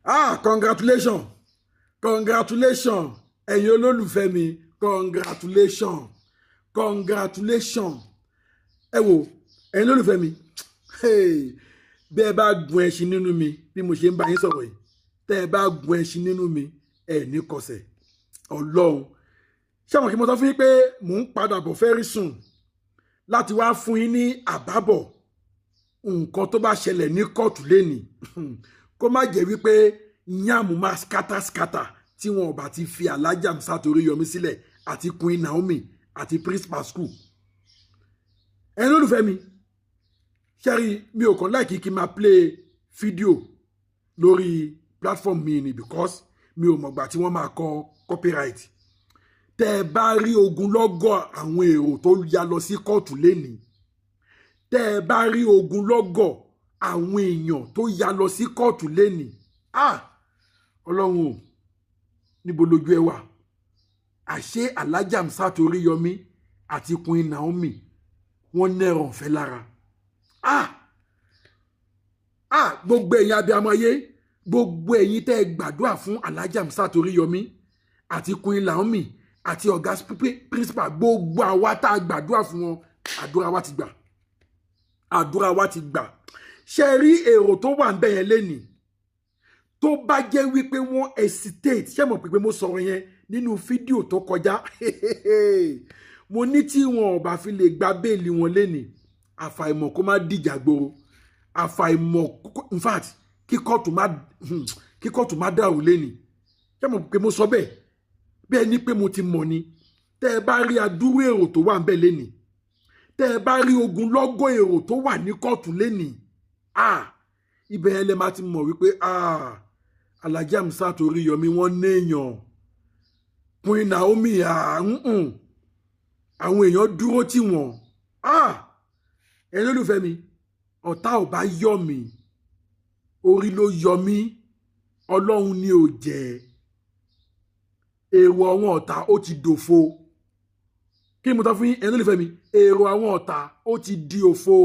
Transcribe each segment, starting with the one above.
Congratulations, congratulations ẹ̀yin olólùfẹ́ mi, congratulations, congratulations. Ẹ wò ẹ̀yin olólùfẹ́ mi, bí ẹ bá gun ẹṣin nínú mi bí mo ṣe ń bá yín sọ̀rọ̀ yìí, tẹ́ ẹ bá gun ẹṣin nínú mi ẹ ní kọsẹ̀. Ọlọ́run ṣé àwọn kí mo sọ fún yín pé mò ń padà bọ̀ very soon láti wá fún yín ní àbábọ̀ nǹkan tó bá ṣẹlẹ̀ ní kóòtù lénìí kó má jẹ́ wípé yàmù máa scatter tí wọn ò bá ti fi Alhaji Hamzat Oríyọmí sílẹ̀ àti Queen Naomi àti Prince Pascal. Ẹ̀yin olólùfẹ́ mi, ṣẹ́rí mi ò kàn láìkí kí n máa play fídíò lórí platform mi ni because mi ò mọ̀gbà tí wọ́n máa kọ copyright. Tẹ́ ẹ bá rí ogunlọ́gọ̀ àwọn èrò tó ya lọ sí kóòtù lénìí, tẹ́ ẹ bá rí ogunlọ́gọ̀ àwọn èèyàn tó ya lọ sí kóòtù lénìí, Ọlọ́run ò níbo lójú ẹ wà? Àṣé Alhaji Hamzat Oríyọmí àti Queen Naomi wọ́n nẹ́rọ̀ ọ̀fẹ́ lára. Gbogbo ẹ̀yin abiyamọ ayé, gbogbo ẹ̀yin tẹ́ ẹ gbàdúrà fún Alhaji Hamzat Oríyọmí àti Queen Naomi àti ọ̀gá principal, gbogbo àwa tá a gbàdúrà fún wọn, àdúrà wa ti gbà, àdúrà wa ti gbà. Ṣé rí èrò tó wà ń bẹ̀ yẹn lénìí tó bá jẹ́ wípé wọ́n hesitate? Ṣé mo pé mo sọ̀rọ̀ yẹn nínú fídíò tó kọjá? Mo ní tí wọn ò bá fi lè gba béèlì wọn lénìí, àfàìmọ̀ kó má dìjà gbòòrò, àfàìmọ̀ in fact kí kóòtù má dàrú lénìí. Ṣé mo pé mo sọ bẹ́ẹ̀? Bẹ́ẹ̀ ni pé mo ti mọ̀ ni. Tẹ́ ẹ bá rí adúrú èrò tó wà ń bẹ̀ lénìí, tẹ́ ẹ bá rí ogunlọ́gọ̀ èrò tó wà ní kóòtù lénìí, ibẹ̀ yẹn lẹ máa ti mọ̀ wípé Alhaji Hamzat Oríyọmí wọ́n néèyàn. Queen Naomi àwọn èèyàn dúró tì wọ́n. Ẹ̀yin olólùfẹ́ mi, ọ̀tá ò bá yọ̀ mí, orí ló yọ mí, Ọlọ́run ni ò jẹ́. Èrò àwọn ọ̀tá ó ti dòfo. Kí ni mo tọ́ fún yín ẹ̀yin olólùfẹ́ mi? Èrò àwọn ọ̀tá ó ti di òfo.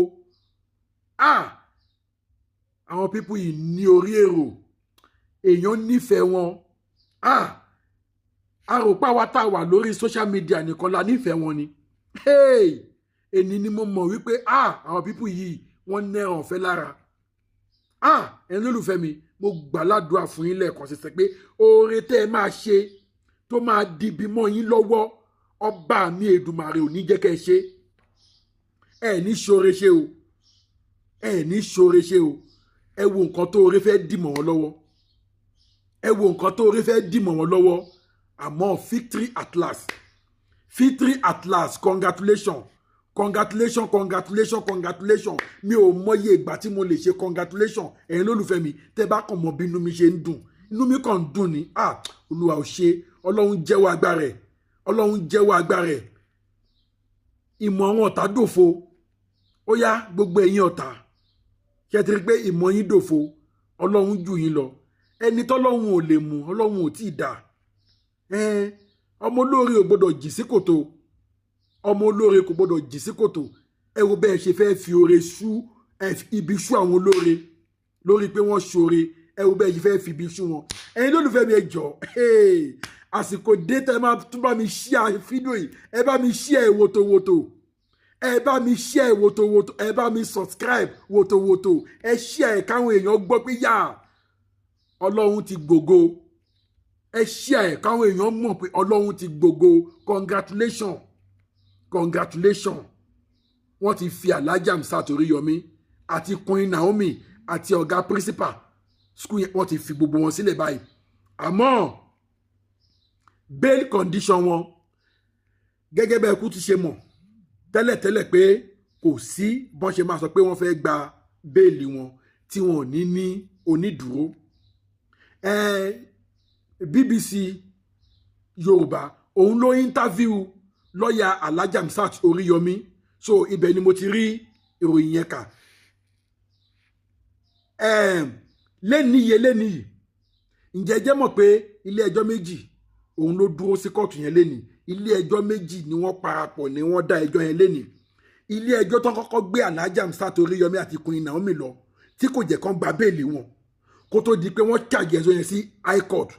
Àwọn pípù yìí ní orí èrò, èèyàn nífẹ̀ẹ́ wọn. Àròpá wa tá a wà lórí social media nìkan la nífẹ̀ẹ́ wọn ni. Èní ni mo mọ̀ wípé àwọn pípù yìí wọ́n nẹ́ràn ọ̀fẹ́ lára. Ẹ̀yin olólùfẹ́ mi, mo gbàládùá fún yín lẹ́ẹ̀kan ṣẹ̀ṣẹ̀ pé oore tẹ́ ẹ máa ṣe tó máa dìbì mọ́ yín lọ́wọ́, ọba mi Èdùmàrè ò ní jẹ́ kẹ́ ẹ ṣe. Ẹ ní ṣoore ṣe o, ẹ ní ṣoore ṣe o. Ẹ wo nǹkan tó oore fẹ́ dì mọ́ wọn lọ́wọ́, ẹ wo nǹkan tó oore fẹ́ dì mọ́ wọn lọ́wọ́. Àmọ́ victory at last, victory at last. Congratulations, congratulations, congratulations, congratulations. Mi ò mọye ìgbà tí mo lè ṣe congratulations ẹ̀yin lólùfẹ́ mi. Tẹ́ bá kàn mọ̀ bí inú mi ṣe ń dùn, inú mi kàn ń dùn ni. Olúwa ò ṣe, Ọlọ́run jẹ́wọ́ agbára ẹ̀, Ọlọ́run jẹ́wọ́ agbára ẹ̀. Ìmọ̀ àwọn ọ̀tá dòfo. Ó yá gbogbo ẹ̀yin ọ̀tá, ṣé ẹ ti rí pé ìmọ̀ yín dòfo? Ọlọ́run jù yín lọ. Ẹni tọ́lọ́run ò lè mú, Ọlọ́run ò tí ì dá. Ọmọ olóore ò gbọdọ̀ jì sí kòtò, ọmọ olóore kò gbọdọ̀ jì sí kòtò. Ẹ wo bẹ́ẹ̀ ṣe fẹ́ fi oore sú ibi sú àwọn olóore lórí pé wọ́n ṣoore. Ẹ wo bẹ́ẹ̀ ṣe fẹ́ fi ibi sú wọn. Ẹ̀yin lólùfẹ́ mi, ẹ jọ̀ọ́, àsìkò dé tẹ́ máa tún bá mi share fídíò yìí, ẹ bá mi share wotowoto, ẹ bá mi share wotowoto, ẹ bá mi subscribe wotowoto, ẹ share káwọn èèyàn gbọ́ pé Ọlọ́run ti gbògo. Ẹ share káwọn èèyàn mọ̀ pé Ọlọ́run ti gbògo. Congratulations, congratulations. Wọ́n ti fi Alhaji Hamzat Oríyọmí àti Queen Naomi àti ọ̀gá principal school yẹn, wọ́n ti fi gbogbo wọn sílẹ̀ báyìí. Àmọ́ bail condition wọn, gẹ́gẹ́ bẹ́ẹ̀ kú ti ṣe mọ̀ tẹ́lẹ̀tẹ́lẹ̀ pé kò sí bọ́n ṣe máa sọ pé wọ́n fẹ́ gba béèlì wọn tí wọn ò ní onídùúró. BBC Yorùbá òun ló interview lọ́ọ̀yà Alhaji Hamzat Oríyọmí, so ibẹ̀ ni mo ti rí ìròyìn yẹn kà. Lénìí ǹjẹ́ jẹ́ mọ̀ pé ilé ẹjọ́ méjì òun ló dúró sí kóòtù yẹn lénìí. Ilé ẹjọ́ méjì ni wọ́n parapọ̀ ni wọ́n dá ẹjọ́ yẹn lénìí. Ilé ẹjọ́ tó kọ́kọ́ gbé Alhaji Hamzat Oríyọmí àti Queen Naomi lọ tí kò jẹ́ kán gba béèlì wọn, kó tó di pé wọ́n charge ẹjọ́ yẹn sí high court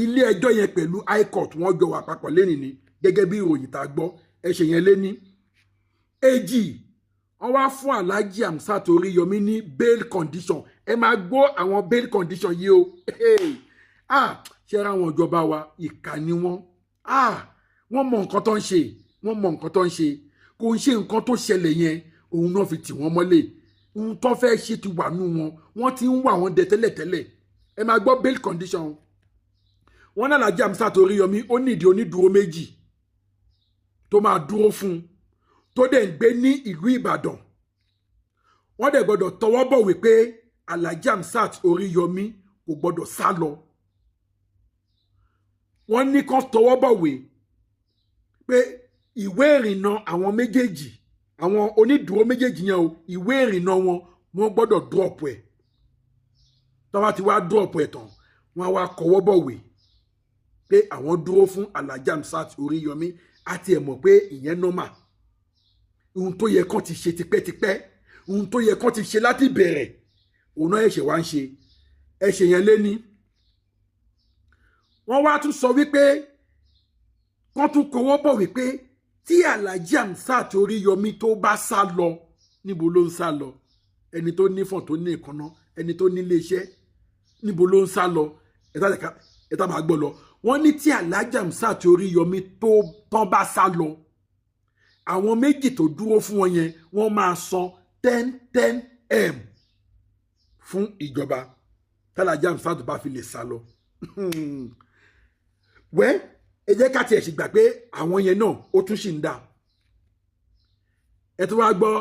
ilé ẹjọ́ yẹn pẹ̀lú high court wọ́n jọ wà papọ̀ lẹ́nìí ni gẹ́gẹ́ bí ìròyìn tá a gbọ́ ẹ̀ṣẹ̀ yẹn lé ní. èjì wọ́n wá fún Alhaji Hamzat Oríyọmí ní bail condition ẹ máa gbọ́ àwọn bail condition yìí o ṣe ra àwọn ìjọba wa ìkà ni wọ́n wọ́n mọ nǹkan tó ń ṣe wọ́n mọ nǹkan tó ń ṣe kò ń ṣe nǹkan tó ṣẹlẹ̀ yẹn òun náà fi tì wọ́n mọ́lẹ̀ ohun tó fẹ́ ṣe ti wà nù wọn wọ́n ti ń wà wọ́n dẹ tẹ́lẹ̀tẹ́lẹ̀ ẹ máa gbọ́ bail condition wọ́n ní Alhaji Hamzat Oríyọmí ó nídìí onídùúró méjì tó máa dúró fún un tó dẹ̀ ń gbé ní ìlú Ìbàdàn wọ́n dẹ̀ gbọ́dọ̀ tọwọ́ bọ̀wé pé Alhaji Hamzat Oríyọmí kò gbọ́dọ̀ sá lọ wọ́n ní kán tọwọ́ bọ̀wé pé ìwé ìrìnnà àwọn méjèèjì àwọn onídùúró méjèèjì yẹn o ìwé ìrìnnà wọn wọ́n gbọ́dọ̀ drop ẹ̀ tó bá ti wá drop ẹ̀ tán wọ́n á wá kọwọ́ bọ̀wé pé àwọn dúró fún Alhaji Hamzat Oríyọmí àti ẹ̀ mọ̀ pé ìyẹn normal ohun tó yẹ kán ti ṣe tipẹ́tipẹ́ ohun tó yẹ kán ti ṣe láti bẹ̀rẹ̀ òun náà ẹ̀ṣẹ̀ wá ń ṣe ẹ̀ṣẹ̀ yẹn lé ní. wọ́n wá tún sọ wípé kán tún kọwọ́ bọ̀ wípé tí Alhaji Hamzat Oríyọmí tó bá sá lọ níbo ló ń sá lọ ẹni tó nífọ̀n tó ní ìkànnà ẹni tó nílé iṣẹ́ níbo ló ń sá lọ ẹ̀ta máa gbọ́ lọ wọ́n ní tí Alhaji Hamzat Oríyọmí tó tán bá sá lọ àwọn méjì tó dúró fún wọn yẹn wọ́n máa san 10 fún ìjọba Alhaji Hamzat bá fi lè sá lọ wẹ́ ẹ jẹ́ ká tiẹ̀ sì gbà pé àwọn yẹn náà ó tún sì ń dà ẹ tó wá gbọ́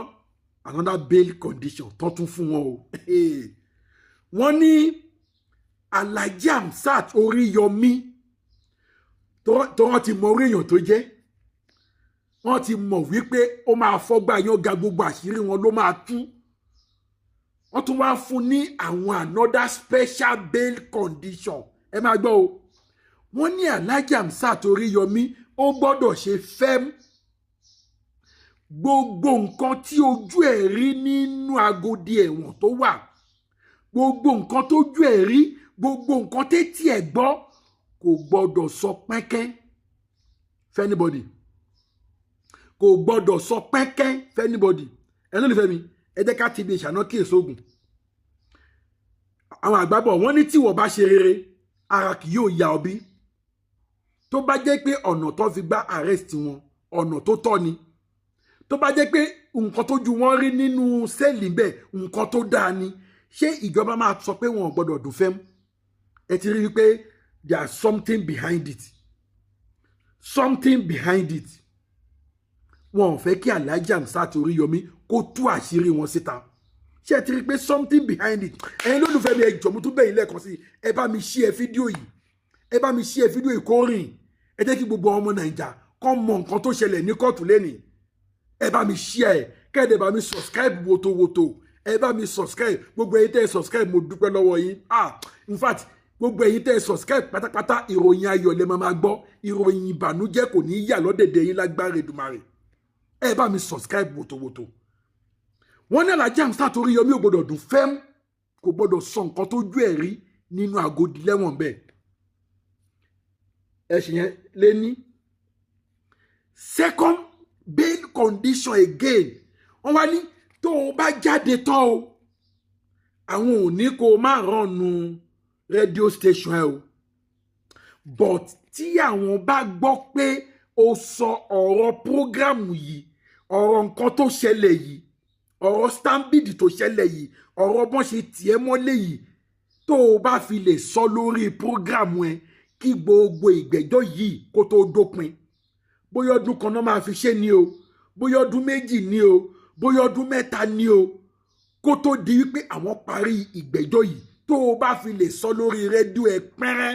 another bail condition tó tún fún wọn o wọ́n ní Alhaji Hamzat Oríyọmí tó wọ́n ti mọ orí èèyàn tó jẹ́ wọ́n ti mọ̀ wípé ó máa fọ́gbà yán ga gbogbo àṣírí wọn ló máa tú wọ́n tún wá fún ní àwọn another special bail condition ẹ máa gbọ́ o wọ́n ní Alhaji Hamzat Oríyọmí ó gbọ́dọ̀ ṣe fẹ́m gbogbo nǹkan tí ojú ẹ̀ rí nínú agodi ẹ̀wọ̀n tó wà gbogbo nǹkan tójú ẹ̀ rí gbogbo nǹkan tétí ẹ̀ gbọ́ kò gbọ́dọ̀ sọ pẹ́kẹ́ fẹ́nibọ́dì kò gbọ́dọ̀ sọ pẹ́kẹ́ fẹ́nibọ́dì ẹni olùfẹ́ mi ẹ jẹ́ ká ti bí ìṣáná kí èso ògùn àwọn àgbàbọ̀ wọ́n ní tí wọ́n bá ṣe rere ara kì yóò ya ọbí tó bá jẹ́ pé ọ̀nà tó fi gbá arrest wọn ọ̀nà tó tọ́ ni tó bá jẹ́ pé nǹkan tó ju wọ́n rí nínú sẹ́ẹ̀lì bẹ́ẹ̀ nǹkan tó dáa ni ṣé ìjọba máa sọ pé wọn ò gbọ́dọ̀ dùn fẹ́m ẹ ti rí i pé there is something behind it wọn ò fẹ́ kí Alhaji Hamzat Oríyọmí kó tú àṣírí wọn síta ṣé ẹ ti rí i pé something behind it ẹ̀yin lólùfẹ́ mi ẹ jọ̀ọ́ mo tún bẹ̀ yín lẹ́ẹ̀kan sí ẹ bá mi share fídíò yìí kó rìn ẹ jẹ́ kí gbogbo ọmọ Nàìjà kó mọ nǹkan tó ṣẹlẹ̀ ní kóòtù lẹ́nìí ẹ bá mi share kẹ́ẹ̀dẹ̀ bá mi subscribe wotowoto ẹ bá mi subscribe gbogbo ẹ̀yin tẹ́ ẹ subscribe mo dúpẹ́ lọ́wọ́ yín in fact gbogbo ẹ̀yin tẹ́ ẹ subscribe pátápátá ìròyìn ayọ̀ lẹ máa gbọ́ ìròyìn ìbànújẹ́ kò ní yà lọ́dẹ̀dẹ̀ yín lágbára Èdùmàrè ẹ bá mi subscribe wotowoto wọ́n ní Alhaji Hamzat Oríyọmí ò gbọ́dọ̀ dùn fẹ́m kò gbọ́dọ̀ sọ nǹkan tó jú ẹ̀ rí nínú àgọ́dì lẹ́wọ̀n bẹ́ẹ̀ ẹ̀sìn yẹn lé ní second bail condition again wọ́n wá ní tó o bá jáde tán o àwọn ò ní kó o má rànnù radio station ẹ o but tí àwọn bá gbọ́ pé o sọ ọ̀rọ̀ prógrámù yìí ọ̀rọ̀ nǹkan tó ṣẹlẹ̀ yìí ọ̀rọ̀ stampede tó ṣẹlẹ̀ yìí ọ̀rọ̀ bọ́n ṣe tiẹ̀ mọ́lẹ̀ yìí tó o bá fi lè sọ lórí prógrámù ẹ kí gbogbo ìgbẹ́jọ́ yìí kó tó dópin bóyá ọdún kan náà máa fi ṣe ni o bóyá ọdún méjì ni o bóyá ọdún mẹ́ta ni o kó tó di wípé àwọn parí ìgbẹ́jọ́ yìí tó o bá fi lè sọ lórí rédíò ẹ pẹ́rẹ́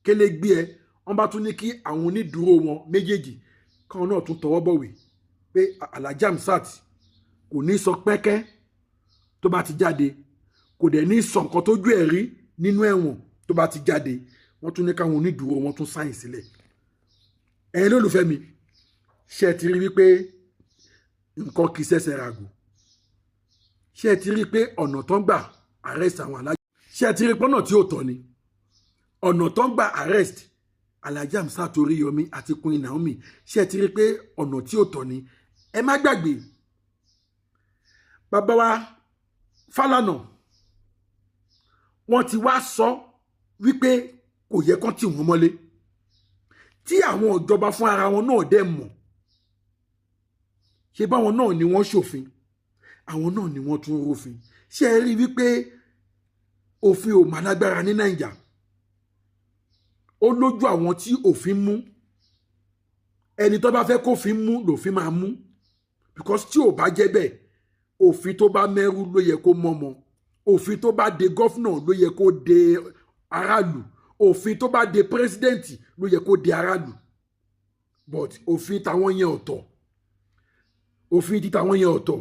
kélégbé ẹ wọ́n bá tún ní kí àwọn onídùúró wọn méjèèjì káwọn náà tún tọwọ́ bọ̀wé pé Alhaji Hamzat kò ní sọ pẹ́kẹ́ tó bá ti jáde kò dẹ̀ ní sọ nǹkan tójú ẹ̀ rí nínú ẹ̀wọ̀n tó bá ti jáde wọ́n tún ní káwọn onídùúró wọn tún sáyìn sílẹ̀ ẹ̀yin lólùfẹ́ mi ṣé ẹ ti rí wípé nǹkan kì í ṣẹ̀ṣẹ̀ ràgò ṣé ẹ ti rí pé ọ̀nà tó ń gbà arrest àwọn Alhaji ṣé ẹ ti rí pọ́nà tí ò tọ́ ni ọ̀nà tó ń gba arrest Alhaji Hamzat Oríyọmí àti Queen Naomi ṣé ẹ ti rí pé ọ̀nà tí ò tọ́ ni ẹ má gbàgbé bàbá wa Fálànà wọ́n ti wá sọ wípé kò yẹ kán tì wọ́n mọ́lé tí àwọn ìjọba fún ara wọn náà dẹ̀ mọ̀ ṣe báwọn náà ni wọ́n ṣòfin àwọn náà ni wọ́n tún rófin ṣé ẹ rí wípé òfin ò mà lágbára ní Nàìjà ó lójú àwọn tí òfin mú ẹni tó bá fẹ́ kófin mú lòfin máa mú because tí ò bá jẹ́ bẹ́ẹ̀ òfin tó bá mẹ́rú ló yẹ kó mọ́mọ́ òfin tó bá de gọ́fúnà ló yẹ kó de aráàlú òfin tó bá de pírẹsidẹ́ǹtì ló yẹ kó de aráàlú but òfin táwọn yẹn ọ̀tọ̀ òfin ti táwọn yẹn ọ̀tọ̀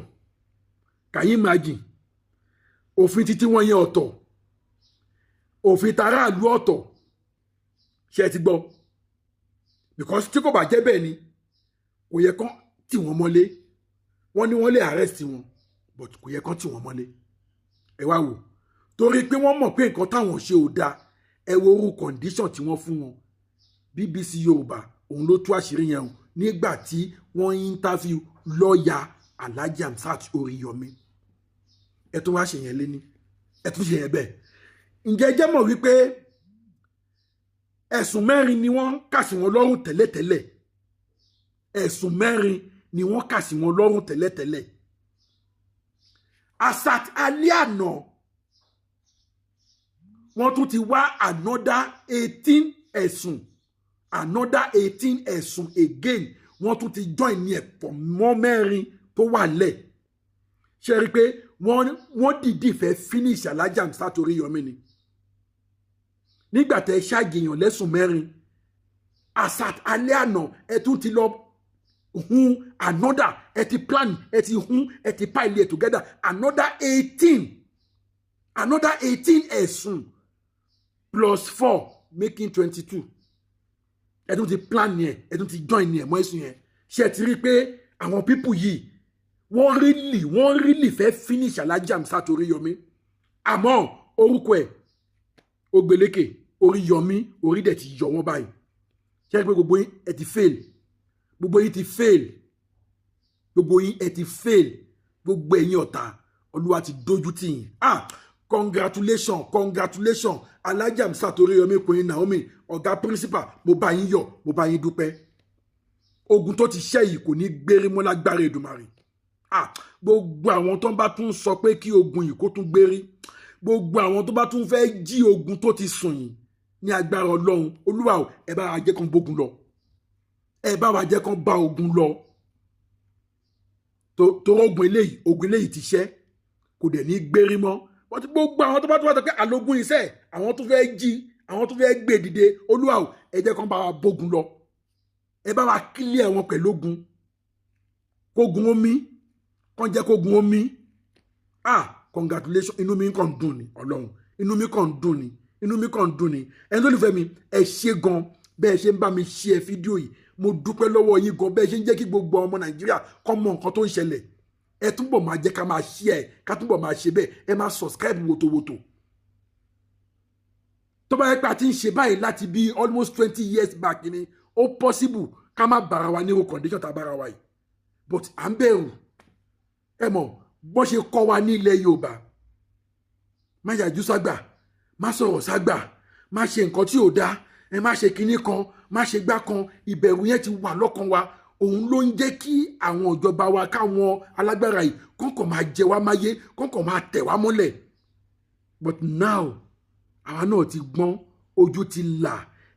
can you imagine òfin títí wọn yẹn ọ̀tọ̀ òfin tàráàlú ọ̀tọ̀ ṣe ti gbọ́ because tí kò bá jẹ́ bẹ́ẹ̀ ni kò yẹ kán tì wọ́n mọ́lé wọ́n ní wọ́n lè arrest wọn but kò yẹ kán tì wọ́n mọ́lé ẹ wá wò torí pé wọ́n mọ̀ pé nǹkan táwọn ṣe ò dáa ẹ wo orú condition tí wọ́n fún wọn BBC Yorùbá òun ló tú àṣírí yẹn o nígbà tí wọ́n interview lọ́ọ̀yà Alhaji Hamzat Oríyọmí ẹ tún wá ṣe yẹn lé ní ẹ tún ṣe yẹn bẹ́ẹ̀ ǹjẹ́ jẹ́ mọ̀ wípé ẹ̀sùn mẹ́rin ni wọ́n kà sí wọn lọ́rùn tẹ́lẹ̀tẹ́lẹ̀ ẹ̀sùn mẹ́rin ni wọ́n kà sí wọn lọ́rùn tẹ́lẹ̀tẹ́lẹ̀ asat alẹ́ àná wọ́n tún ti wá another 18 ẹ̀sùn again wọ́n tún ti join ní ẹ̀pọ̀ mọ́ mẹ́rin tó wà lẹ̀ ṣe rí i pé wọ́n dìídì fẹ́ finish Alhaji Hamzat Oríyọmí ni nígbà tẹ́ ṣàgèyàn lẹ́sùn mẹ́rin asat alẹ́ àná ẹ tún ti lọ hun another ẹ ti plan ẹ ti hun ẹ ti pile it together another 18 ẹ̀sùn plus 4 making 22 ẹ tún ti plan yẹn ẹ tún ti join yẹn mọ́ ẹ̀sùn yẹn ṣe ti rí pé àwọn pípù yìí wọ́n really fẹ́ finish Alhaji Hamzat Oríyọmí àmọ́ orúkọ ẹ̀ Ògbélékè Oríyọmí orí dẹ̀ ti yọ wọ́n báyìí ṣe pé gbogbo yín ẹ ti fail gbogbo yín ti fail gbogbo yín ẹ ti fail gbogbo ẹ̀yin ọ̀tá Olúwa ti dójú tì yín congratulations Alhaji Hamzat Oríyọmí Queen Naomi ọ̀gá principal mo bá yín yọ̀ mo bá yín dúpẹ́ ogun tó ti ṣẹ́ yìí kò ní gbérí mọ́ lágbára Èdùmàrè gbogbo àwọn tó bá tún sọ pé kí ogun yìí kó tún gbérí gbogbo àwọn tó bá tún fẹ́ jí ogun tó ti sùn yìí ní agbára Ọlọ́run Olúwa o ẹ bá wa jẹ́ kán bógun lọ ẹ bá wa jẹ́ kán bá ogun lọ tó ogun eléyìí ti ṣẹ́ kò dẹ̀ ní gbérí mọ́ wọ́n ti gbogbo àwọn tó bá tún wá sọ pé àlógún iṣẹ́ àwọn tó fẹ́ jí àwọn tó fẹ́ gbé dìde Olúwa o ẹ jẹ́ kán bá wa bógun lọ ẹ bá wa kílẹ̀ wọn pẹ̀lú ogun kógun omi kàn jẹ́ kógun omi congratulations inú mi kàn dùn ni Ọlọ́run inú mi kàn dùn ni ẹni tó lè fẹ́ mi ẹ ṣe gan bẹ́ẹ̀ ṣe ń bá mi share fídíò yìí mo dúpẹ́ lọ́wọ́ yín gan bẹ́ẹ̀ ṣe ń jẹ́ kí gbogbo ọmọ Nàìjíríà kó mọ nǹkan tó ń ṣẹlẹ̀ ẹ túbọ̀ máa jẹ́ ká máa share ká túbọ̀ máa ṣe bẹ́ẹ̀ ẹ máa subscribe wotowoto tó bá yẹ pé a ti ń ṣe báyìí láti bí almost 20 years back ni ó possible ká má bára wa nírú condition tá a bára wa yìí but à ń bẹ̀rù ẹ mọ̀ bó ṣe kọ́ wa ní ilẹ̀ Yorùbá má yàjú ságbà má sọ̀rọ̀ ságbà má ṣe nǹkan tí ò dáa ẹ má ṣe kinní kan má ṣe gbá kan ìbẹ̀rù yẹn ti wà lọ́kàn wa òun ló ń jẹ́ kí àwọn ìjọba wa káwọn alágbára yìí kọ́kọ́ máa jẹ wá máyé kọ́kọ́ máa tẹ̀ wá mọ́lẹ̀ but now àwa náà ti gbọ́n ojú ti là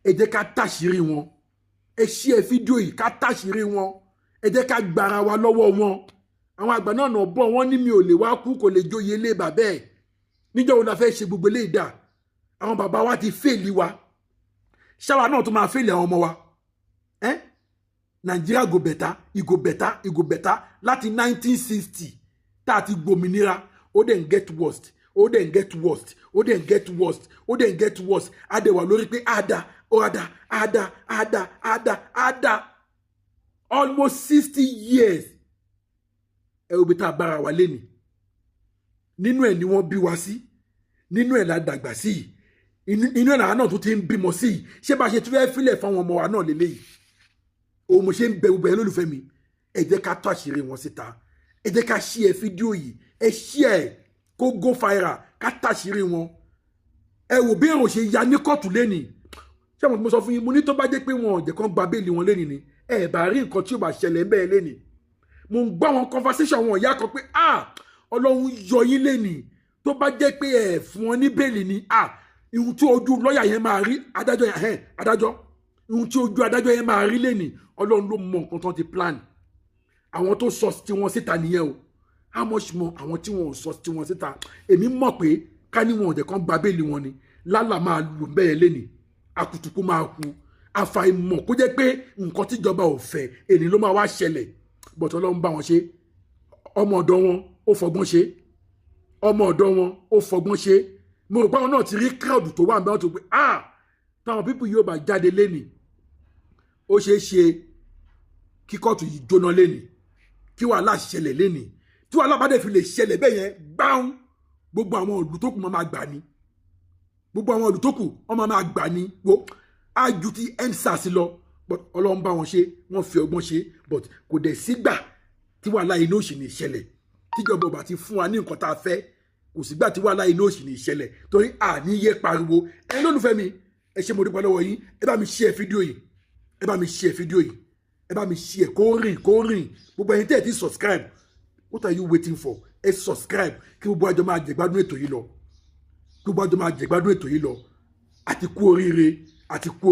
ẹ jẹ́ ká tàṣírí wọn ẹ ṣí ẹ fídíò yìí ká tàṣírí wọn ẹ jẹ́ ká gbára wa lọ́wọ́ wọn àwọn àgbà náà nà bọ̀ wọ́n ní mi ò lè wá kú kò lè jóye lé bàbá ẹ̀ níjọ́ wo la fẹ́ ṣe gbogbo lè dà àwọn bàbá wa ti fèèlì wa ṣáwa náà tó máa fèèlì àwọn ọmọ wa Nàìjíríà go better igo better láti 1960 tá a ti gbòmìnira ó dẹ̀ ń get worst adẹ̀wà lórí pé ada almost 60 years ẹ wo bí tá a bára wa léni nínú ẹ̀ ni wọ́n bí wa sí nínú ẹ̀ la dàgbà sí inú ẹ̀ làwọn náà tó ti ń bímọ sí ṣé bá ṣe tún fẹ́ filẹ̀ fáwọn ọmọ wa náà lélẹ́yìí òun mo ṣe ń bẹ gbogbo ẹ lólùfẹ́ mi ẹ jẹ́ ká tó àṣírí wọn síta ẹ jẹ́ ká ṣí ẹ fídíò yìí ẹ ṣí ẹ kó go viral ká tàṣírí wọn ẹ wò bí èrò ṣe ya ní kóòtù lẹ́nìí ṣé àwọn tí mo sọ fún yín mo ní tó bá jẹ́ pé wọn ò jẹ́ kán gba béèlì wọn lẹ́nìí ni ẹ bá rí nǹkan tí ó bá ṣẹlẹ̀ ń bẹ́ẹ̀ lẹ́nìí mo ń gbọ́ wọn conversation wọn ìyá kan pé ọlọ́run yọ yín lẹ́nìí tó bá jẹ́ pé ẹ fún wọn ní béèlì ni ihun tí ojú lọ́ọ̀yà yẹn máa rí adájọ́ ihun tí ojú adájọ́ yẹn máa rí lẹ́nìí ọlọ́run ló mọ nǹkan tó ti plan àwọn tó sọ tiwọn síta nìyẹn o how much more àwọn tí wọn ò sọ tiwọn síta èmi mọ̀ pé ká ní wọn ò jẹ́ kán gba béèlì wọn ni lálà máa lù bẹ́ẹ̀ lẹ́nìí akutuku máa kú àfàìmọ̀ kó jẹ́ pé nǹkan tíjọba ò fẹ́ èní ló máa wá ṣẹlẹ̀ bọ̀tọ̀ ọlọ́run bá wọn ṣe ọmọ ọ̀dọ̀ wọn ó fọgbọ́n ṣe ọmọ ọ̀dọ̀ wọn ó fọgbọ́n ṣe mo rò pé àwọn náà ti rí crowd tó wà níbẹ̀ wọ́n ti pé táwọn pípù yóò bá jáde lẹ́nìí ó ṣeé ṣe kí kóòtù yìí jóná lẹ́nìí kí wàhálà ṣẹlẹ̀ lẹ́nìí tí wàhálà bá dẹ̀ fi lè ṣẹlẹ̀ bẹ́ẹ̀ yẹn gbáhùn gbogbo àwọn ìlú tó kù máa gbà ní gbogbo àwọn ìlú tó kù wọ́n máa gbà ní wo ájú ti EndSARS lọ but ọlọ́run bá wọn ṣe wọ́n fi ọgbọ́n ṣe but kò dẹ̀ sígbà tí wàhálà iná òṣì ní ìṣẹ̀lẹ̀ tíjọba ọba ti fún wa ní nǹkan tá a fẹ́ kò sígbà tí wàhálà iná òṣì ní ìṣẹ̀lẹ̀ torí àníyé pariwo ẹ̀yin lólùfẹ́ mi ẹ ṣé mo dúpẹ́ lọ́wọ́ yín ẹ bá mi share fídíò yìí ẹ bá mi share fídíò yìí ẹ bá mi share kó rìn gbogbo ẹ̀yin tẹ́ ẹ ti subscribe what are you waiting for ẹ subscribe kí gbogbo àjọ máa jẹ̀gbádùn ètò yìí lọ gbogbo àjọ máa jẹ̀gbádùn ètò yìí lọ àti kú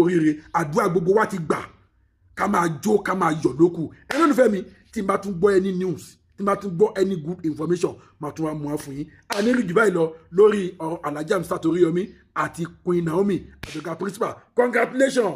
oríire àdúrà gbogbo wa ti gbà ká máa jó ká máa yọ̀ lókù ẹ̀yin olùfẹ́ mi tí n bá tún gbọ́ any news tí n bá tún gbọ́ any good information máa tún wá mú wá fún yín àníri jù báyìí lọ lórí ọ̀rọ̀ Alhaji Hamzat Oríyọmí àti Queen Naomi àjọgà principal congratulations.